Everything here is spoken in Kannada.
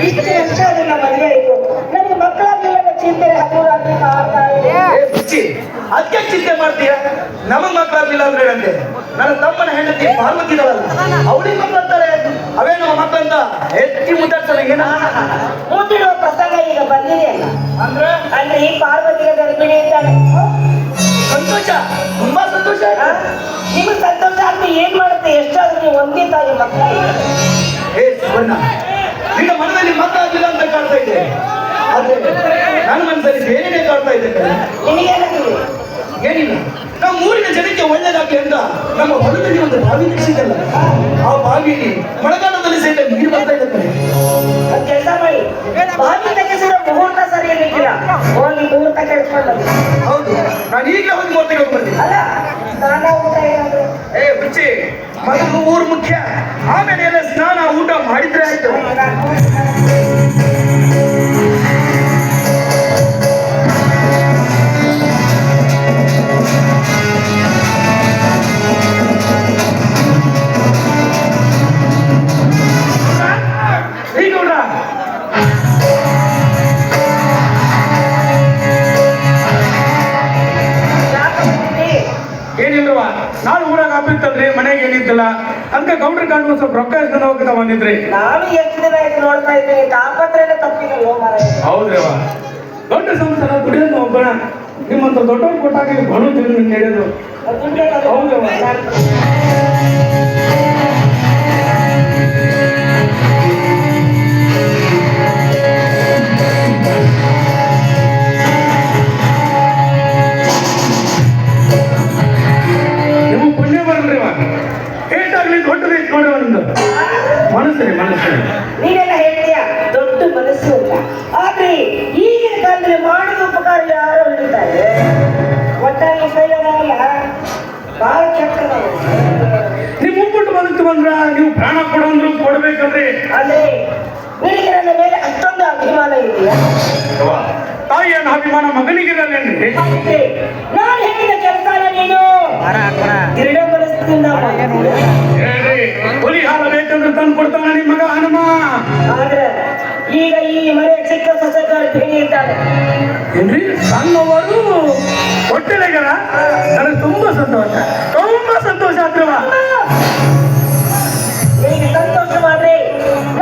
ಇಷ್ಟು ವರ್ಷ ಅದನ್ನ ಮದುವೆ ಆಯ್ತು, ನಮ್ಗೆ ಮಕ್ಕಳಾಗಲಿಲ್ಲ ಚಿಂತೆ ಹಗುರಾಗಿ ಕಾಡ್ತಾ ಇದೆ. ಅದಕ್ಕೆ ಚಿಂತೆ ಮಾಡ್ತೀಯ? ನಮಗ್ ಮಕ್ಕಳಾಗ್ಲಿಲ್ಲ ಅಂದ್ರೆ ಏನಂತೆ? ನನ್ನ ತಮ್ಮನ ಹೆಂಡತಿ ಪಾರ್ವತಿ ಇದಾಳಲ್ಲ, ಅವಳಿಗೆ ಮಕ್ಕಳಂತಾರೆ. ಅವೇ ನಮ್ಮ ಮಕ್ಕಳಂತ ಎತ್ತಿ ಮುದ್ದಾಡ್ತಾನೆ. ಏನ ಮುದ್ದಿಡುವ ಪ್ರಸಂಗ ಈಗ ಬಂದಿದೆ ಅಂದ್ರೆ ಅಂದ್ರೆ ಈ ಪಾರ್ವತಿಯ ಗರ್ಭಿಣಿ ಇದ್ದಾಳೆ. ಸಂತೋಷ, ತುಂಬಾ ಸಂತೋಷ. ನಿಮ್ಗೆ ಸಂತೋಷ ಆಗ್ಲಿ ಏನ್ ಮಾಡುತ್ತೆ? ಎಷ್ಟಾದ್ರೂ ನೀವು ಒಂದೇ ತಾಯಿ ಮಕ್ಕಳ. ಏ ಸುವರ್ಣ, ನಿನ್ನ ಮನದಲ್ಲಿ ಮಕ್ಕಳಾಗಿಲ್ಲ ಅಂತ ಕಾಡ್ತಾ ಇದೆ, ಆದ್ರೆ ನನ್ನ ಮನಸ್ಸಲ್ಲಿ ಬೇರೆನೇ ಕಾಡ್ತಾ ಇದೆ. ನಿನಗೇನಾಗಿದೆ? ಏನಿಲ್ಲ, ನಮ್ಮ ಊರಿನ ಜನಕ್ಕೆ ಒಳ್ಳೇದಾಗ್ಲಿ ಅಂತ ನಮ್ಮ ಹೊಲದಲ್ಲಿ ಒಂದು ಬಾವಿ ತೆಗೆಸಿದ್ದಲ್ಲ, ಆ ಬಾವಿಯಲ್ಲಿ ಮಳೆಗಾಲದಲ್ಲಿ ಸಹಿತ ನೀರು ಬರ್ತಾ ಇದೆ. ಒಂದ್ ಕೆಲಸ ಮಾಡಿ, ಬಾವಿ ತೆಗೆಸಿರೋ ಮುಹೂರ್ತ ಸರಿಯಾಗಿಲ್ಲ, ಹೋಗಿ ಮುಹೂರ್ತ ಕೆಡಿಸ್ಕೊಂಡು. ಹೌದು, ನಾನು ಈಗಲೇ ಹೋಗಿ ಮೂರ್ತಿಗೆ ಹೋಗಿ ಬರ್ತೀನಿ. ಅಲ್ಲ ಸ್ನಾನ ಊಟ ಏನಾದ್ರು? ಏ ಹುಚ್ಚಿ, ಮೊದಲು ಊರು ಮುಖ್ಯ, ಆಮೇಲೆ ಎಲ್ಲ ಸ್ನಾನ ಊಟ ಮಾಡಿದ್ರೆ ಆಯ್ತು. ಏನಿಲ್ವ, ನಾಳೆ ಊರಾಗ ಹಬ್ಬಿತ್ತಲ್ರಿ, ಮನೆಗೆ ಏನಿದ್ದಲ್ಲ ಅಂತ ಗೌಡ್ರ ಕಾಣುವ ಸ್ವಲ್ಪ ರೊಕ್ಕ ಇಸ್ಕೊಂಡು ಹೋಗ್ತಾ ಬಂದಿದ್ರಿ. ನಾನು ಎಷ್ಟು ದಿನ ಆಯ್ತು ನೋಡ್ತಾ ಇದ್ದೀನಿ, ತಾಪತ್ರೆನೇ ತಪ್ಪಿಲ್ಲ ಮಾರ. ಹೌದ್ರವ, ದೊಡ್ಡ ಸಂಸಾರ ದುಡಿಯೋದು ಒಬ್ಬಣ, ನಿಮ್ಮಂತ ದೊಡ್ಡವ್ರು ಕೊಟ್ಟಾಗ ಬಣು ತಿರುಗಿ ನಡೆಯೋದು. ಹೌದವ, ನಿಮಗೆ ಪುಣ್ಯ ಬರಲ್ರಿ. ಏಟಾಗ್ಲಿ ದೊಡ್ಡದು ಇತ್ತು ನೋಡ್ರಿ ಒಂದು ಮನಸ್ಸು. ನೀನೆಲ್ಲ ಹೇಳ್ತೀಯ ದೊಡ್ಡ ಮನಸ್ಸು ಅಂತ, ಆದ್ರೆ ಈಗಿನ ಕಾಲದಲ್ಲಿ ಮಾಡಿದ ಉಪಕಾರ ಯಾರೋ ಹಿಡಿತಾರೆ. ಒಟ್ಟಾಗಿ ಕೈಯಲ್ಲ ಬಹಳ ಕೆಟ್ಟ. ನೀವು ಮುಗ್ಬಿಟ್ಟು ಬದುಕು ಬಂದ್ರ ನೀವು ಪ್ರಾಣ ಕೊಡಂದ್ರು ಕೊಡ್ಬೇಕಂದ್ರೆ, ಅದೇ ನಿನಗೆ ನನ್ನ ಮೇಲೆ ಅಷ್ಟೊಂದು ಅಭಿಮಾನ ಇದೆಯಾ? ತಾಯಿಯನ್ನ ಅಭಿಮಾನ ಮಗನಿಗಿರಲ್ಲೇನ್ರಿ? ನಾನು ಹೇಳಿದ ಕೆಲಸನ ನೀನು ದೃಢ ಮನಸ್ಸಿನಿಂದ ಹೇಳ್ರಿ, ಹುಲಿ ಹಾಲು ಬೇಕಂದ್ರೆ ತಂದು ಕೊಡ್ತಾನ ನಿಮ್ಮ ಮಗ ಹನುಮ. ಆದ್ರೆ ಈಗ ಈ ಮನೆ ಚಿಕ್ಕ ಸೊಸೆಗಾರ ಭೇಣಿ ಇದ್ದಾಳೆ. ಏನ್ರಿ, ಸಣ್ಣವರು ಹೊಟ್ಟೆಲೆಗರ